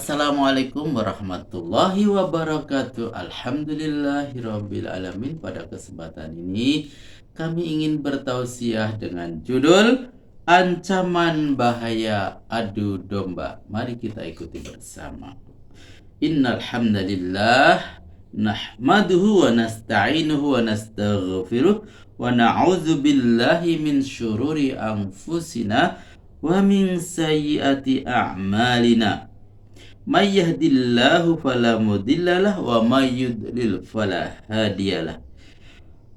Assalamualaikum warahmatullahi wabarakatuh. Alhamdulillahirabbil alamin. Pada kesempatan ini kami ingin bertausiah dengan judul Ancaman Bahaya Adu Domba. Mari kita ikuti bersama. Innal hamdalillah nahmaduhu wa nasta'inuhu wa nastaghfiruh wa na'udzu billahi min syururi anfusina wa min sayyiati a'malina. May yahdihillahu fala mudhillalah wa may yudlil fala hadiyalah.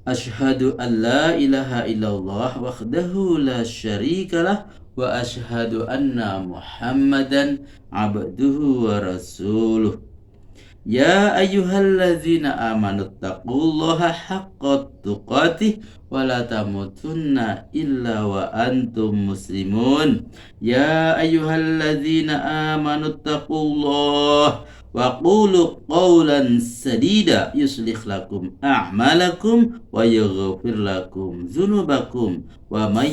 Asyhadu an la ilaha illallah wahdahu la syarikalah wa asyhadu anna Muhammadan abduhu wa rasuluh. Ya ayyuhallazina amanu taqullaha haqqa tuqatih wa la tamutunna illa wa antum muslimun. Ya ayyuhallazina amanu taqullaha wa qulu qawlan sadida yuslih lakum a'malakum wa yaghfir lakum dzunubakum wa may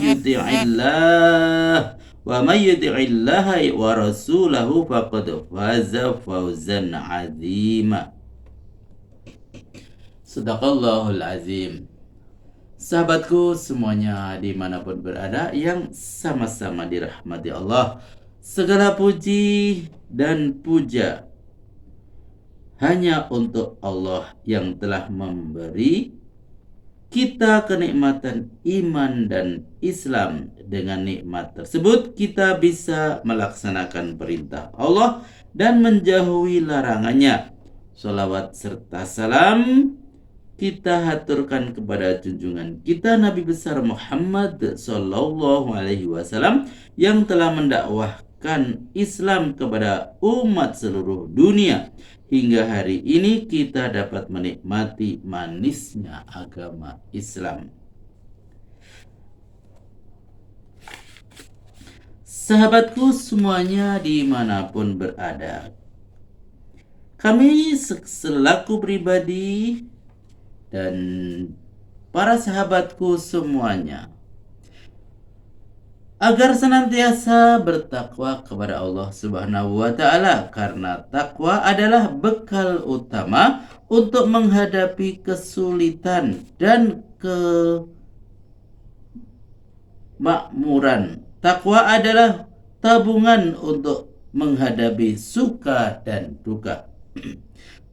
yuti'illaha wa rasulahu faqad faza fawzan 'azima. Sadaqallahul azim. Sahabatku semuanya dimanapun berada yang sama-sama dirahmati Allah, segala puji dan puja hanya untuk Allah yang telah memberi kita kenikmatan iman dan Islam. Dengan nikmat tersebut kita bisa melaksanakan perintah Allah dan menjauhi larangannya. Salawat serta salam kita haturkan kepada junjungan kita Nabi besar Muhammad sallallahu alaihi wasallam yang telah mendakwahkan Islam kepada umat seluruh dunia. Hingga hari ini kita dapat menikmati manisnya agama Islam. Sahabatku semuanya dimanapun berada, kami selaku pribadi dan para sahabatku semuanya agar senantiasa bertakwa kepada Allah Subhanahu wa taala, karena takwa adalah bekal utama untuk menghadapi kesulitan dan kemakmuran. Takwa adalah tabungan untuk menghadapi suka dan duka.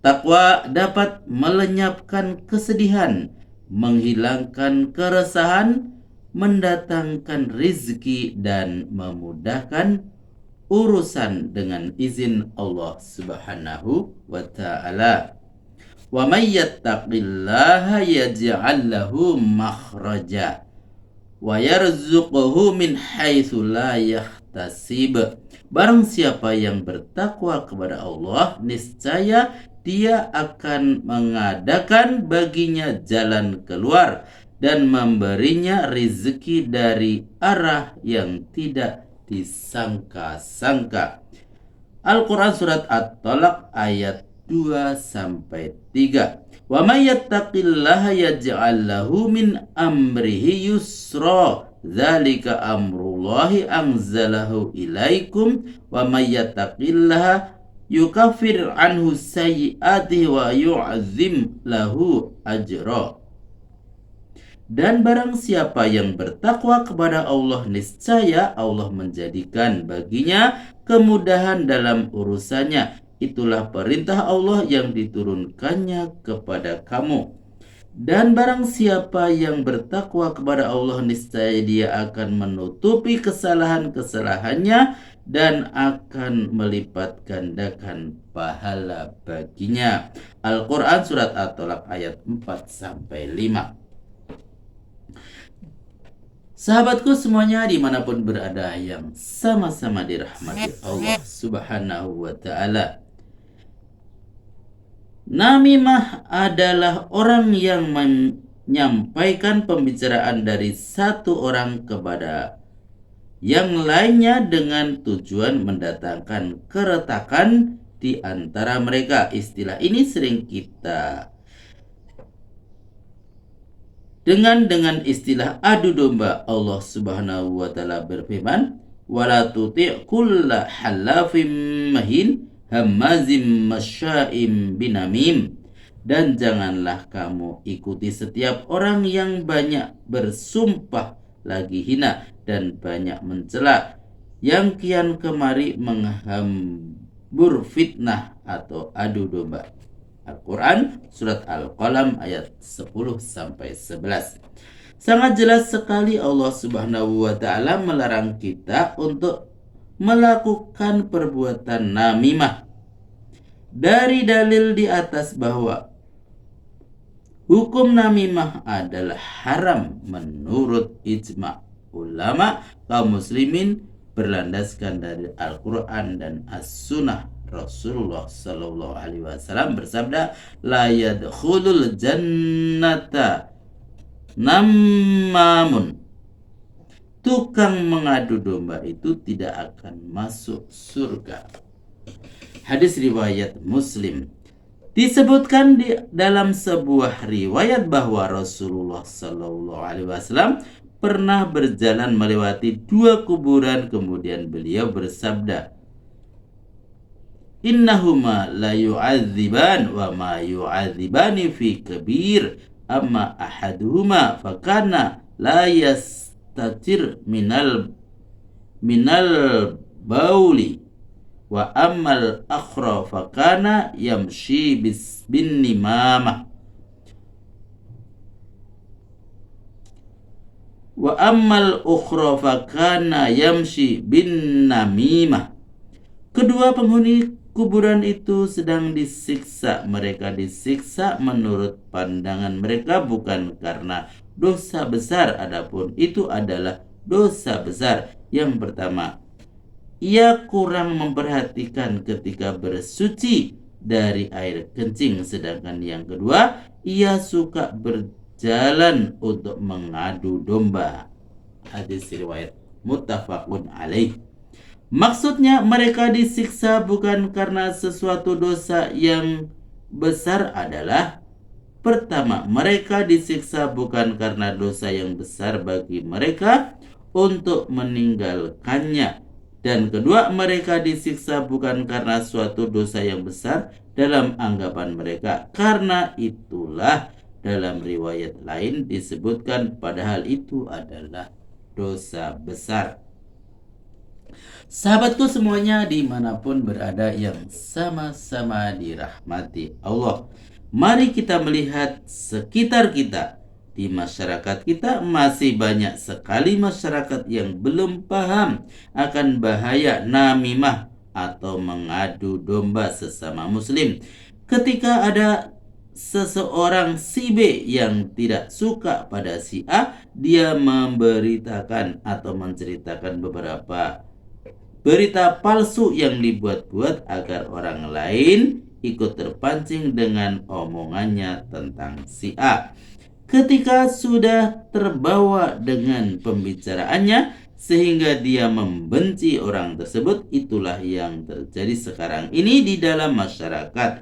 Takwa dapat melenyapkan kesedihan, menghilangkan keresahan, mendatangkan rizki dan memudahkan urusan dengan izin Allah Subhanahu wa ta'ala. Wa may yattaqillaha yaj'al lahu makhraja wa yarzuqhu min haitsu la yahtasib. Barang siapa yang bertakwa kepada Allah, niscaya dia akan mengadakan baginya jalan keluar dan memberinya rezeki dari arah yang tidak disangka-sangka. Al-Quran surat At-Talaq ayat 2-3. Wa may yattaqillaha yaj'al lahu min amrihi yusra. Dzalika amrullahi anzalahu ilaikum wa may yattaqillaha yukaffir anhu sayyi'atihi wa yu'azzim lahu ajra. Dan barang siapa yang bertakwa kepada Allah, niscaya Allah menjadikan baginya kemudahan dalam urusannya. Itulah perintah Allah yang diturunkannya kepada kamu. Dan barang siapa yang bertakwa kepada Allah, niscaya dia akan menutupi kesalahan-kesalahannya dan akan melipat gandakan pahala baginya. Al-Quran surat At-Talaq ayat 4-5. Sahabatku semuanya dimanapun berada yang sama-sama dirahmati Allah Subhanahu wa ta'ala, namimah adalah orang yang menyampaikan pembicaraan dari satu orang kepada yang lainnya dengan tujuan mendatangkan keretakan di antara mereka. Istilah ini sering kita dengan istilah adu domba. Allah Subhanahu wa taala berfirman, "Wala tuti' kulla halafim mahin." hammazim masya'im binamim, dan janganlah kamu ikuti setiap orang yang banyak bersumpah lagi hina dan banyak mencela, yang kian kemari menghambur fitnah atau adu domba. Al-Quran Surat Al-Qalam ayat 10-11. Sangat jelas sekali Allah Subhanahu wa ta'ala melarang kita untuk melakukan perbuatan namimah. Dari dalil di atas bahwa hukum namimah adalah haram menurut ijma' ulama kaum muslimin berlandaskan dari Al-Quran dan As-Sunnah. Rasulullah Sallallahu Alaihi Wasallam bersabda, la yadkhulul jannata nammamun, tukang mengadu domba itu tidak akan masuk surga. Hadis riwayat Muslim. Disebutkan di dalam sebuah riwayat bahwa Rasulullah Sallallahu Alaihi Wasallam pernah berjalan melewati 2 kuburan, kemudian beliau bersabda, innahuma la yu'adziban wa ma yu'adzibani fi kabir, amma ahaduhuma fakana la yastatir minal bauli wa ammal akhra fakana yamshi bin nimamah wa ammal ukhra fakana yamshi bin namimah. Kedua penghuni kuburan itu sedang disiksa. Mereka disiksa menurut pandangan mereka bukan karena dosa besar, adapun itu adalah dosa besar. Yang pertama, ia kurang memperhatikan ketika bersuci dari air kencing, sedangkan yang kedua, ia suka berjalan untuk mengadu domba. Hadis riwayat muttafaqun alaih. Maksudnya mereka disiksa bukan karena sesuatu dosa yang besar adalah, pertama, mereka disiksa bukan karena dosa yang besar bagi mereka untuk meninggalkannya, dan kedua, mereka disiksa bukan karena suatu dosa yang besar dalam anggapan mereka. Karena itulah dalam riwayat lain disebutkan padahal itu adalah dosa besar. Sahabatku semuanya dimanapun berada yang sama-sama dirahmati Allah, mari kita melihat sekitar kita. Di masyarakat kita masih banyak sekali masyarakat yang belum paham akan bahaya namimah atau mengadu domba sesama muslim. Ketika ada seseorang si B yang tidak suka pada si A, dia memberitakan atau menceritakan beberapa berita palsu yang dibuat-buat agar orang lain ikut terpancing dengan omongannya tentang si A. Ketika sudah terbawa dengan pembicaraannya sehingga dia membenci orang tersebut, itulah yang terjadi sekarang ini di dalam masyarakat.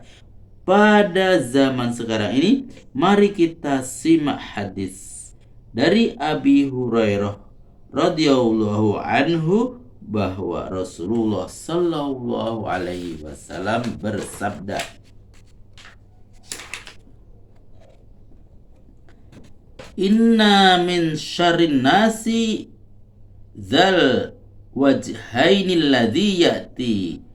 Pada zaman sekarang ini, mari kita simak hadis dari Abi Hurairah radhiyallahu anhu bahwa Rasulullah Sallallahu Alaihi Wasallam bersabda, inna min syarrin nasi zal wajhaini alladhi ya'ti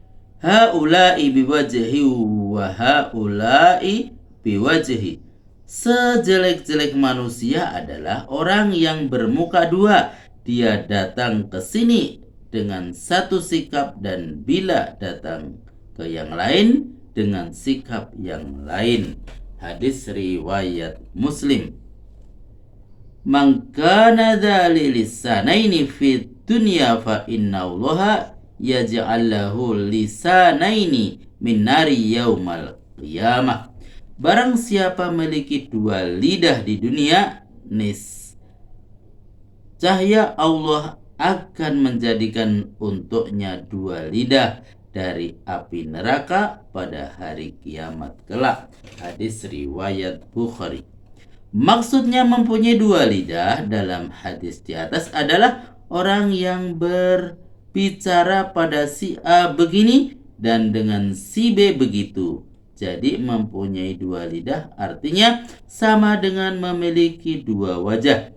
haula'i biwajhi wa haula'i biwajhi. Sejelek-jelek manusia adalah orang yang bermuka dua. Dia datang ke sini dengan satu sikap dan bila datang ke yang lain dengan sikap yang lain. Hadis riwayat Muslim. Man kana dzali lisanaini fid dunya fa innallaha yaj'al lahu lisanaini min nari yaumal qiyamah. Barang siapa memiliki 2 lidah di dunia, niscaya Allah akan menjadikan untuknya 2 lidah dari api neraka pada hari kiamat kelak. Hadis riwayat Bukhari. Maksudnya mempunyai 2 lidah dalam hadis di atas adalah orang yang berbicara pada si A begini dan dengan si B begitu. Jadi mempunyai dua lidah artinya sama dengan memiliki dua wajah.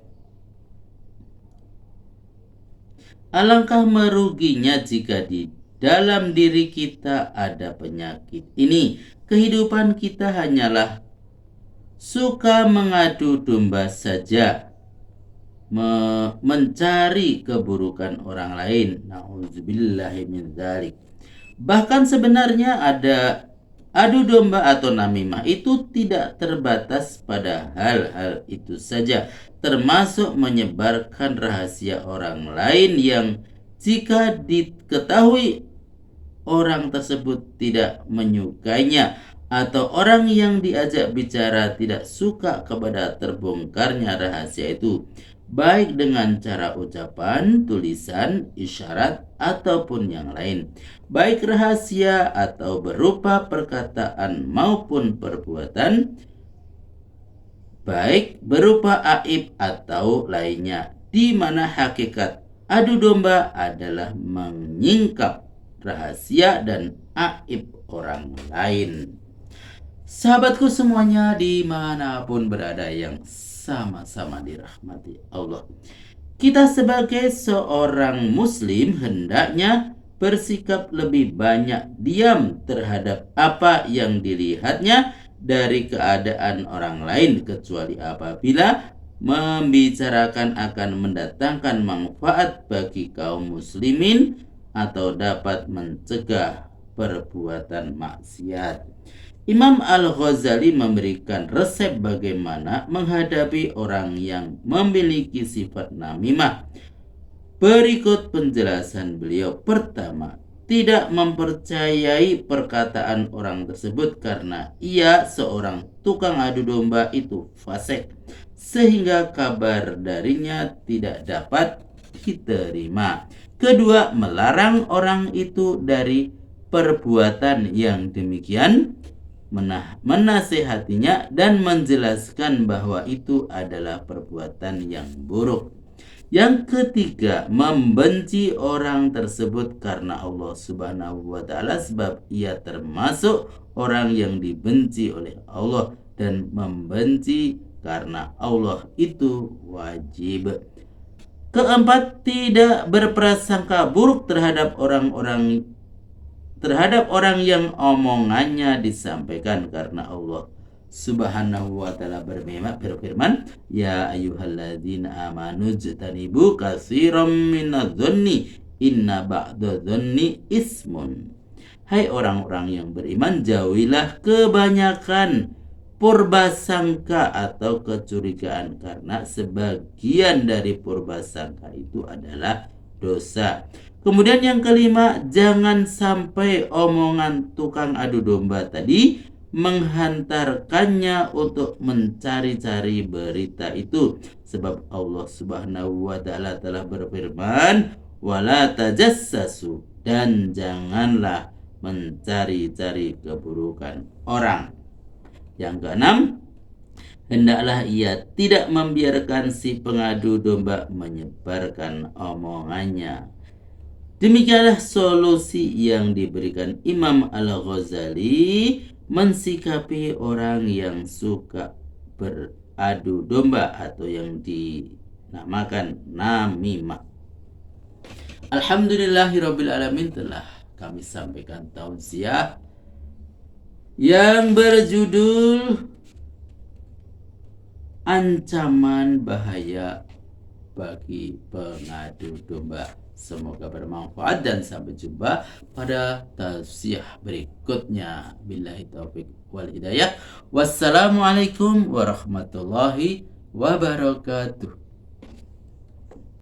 Alangkah meruginya jika di dalam diri kita ada penyakit ini. Kehidupan kita hanyalah suka mengadu domba saja, mencari keburukan orang lain. Nauzubillahi min dzalik. Bahkan sebenarnya ada adu domba atau namimah itu tidak terbatas pada hal-hal itu saja, termasuk menyebarkan rahasia orang lain yang jika diketahui orang tersebut tidak menyukainya atau orang yang diajak bicara tidak suka kepada terbongkarnya rahasia itu, baik dengan cara ucapan, tulisan, isyarat, ataupun yang lain, baik rahasia atau berupa perkataan maupun perbuatan, baik berupa aib atau lainnya, di mana hakikat adu domba adalah menyingkap rahasia dan aib orang lain. Sahabatku semuanya dimanapun berada yang sama-sama dirahmati Allah, kita sebagai seorang muslim hendaknya bersikap lebih banyak diam terhadap apa yang dilihatnya dari keadaan orang lain, kecuali apabila membicarakan akan mendatangkan manfaat bagi kaum muslimin atau dapat mencegah perbuatan maksiat. Imam Al-Ghazali memberikan resep bagaimana menghadapi orang yang memiliki sifat namimah. Berikut penjelasan beliau. Pertama, tidak mempercayai perkataan orang tersebut karena ia seorang tukang adu domba itu fasik, sehingga kabar darinya tidak dapat diterima. Kedua, melarang orang itu dari perbuatan yang demikian, menasihatinya dan menjelaskan bahwa itu adalah perbuatan yang buruk. Yang ketiga, membenci orang tersebut karena Allah Subhanahu wa taala, sebab ia termasuk orang yang dibenci oleh Allah, dan membenci karena Allah itu wajib. Keempat, tidak berprasangka buruk terhadap orang yang omongannya disampaikan, karena Allah Subhanahu wa taala berfirman, ya ayyuhalladzina amanu jtanibu katsiran minadh-dhonni inna ba'dadh-dhonni ismun. Hai orang-orang yang beriman, jauhilah kebanyakan purbasangka atau kecurigaan, karena sebagian dari purbasangka itu adalah dosa. Kemudian yang kelima, jangan sampai omongan tukang adu domba tadi menghantarkannya untuk mencari-cari berita itu, sebab Allah Subhanahu wa taala telah berfirman, wala tajassasu, dan janganlah mencari-cari keburukan orang. Yang keenam, hendaklah ia tidak membiarkan si pengadu domba menyebarkan omongannya. Demikianlah solusi yang diberikan Imam Al-Ghazali mensikapi orang yang suka beradu domba atau yang dinamakan namimah. Alhamdulillahirrabbilalamin, telah kami sampaikan tausiah yang berjudul ancaman bahaya bagi pengadu domba. Semoga bermanfaat dan sampai jumpa pada tausiah berikutnya. Billahi taufik wal hidayah. Wassalamualaikum warahmatullahi wabarakatuh.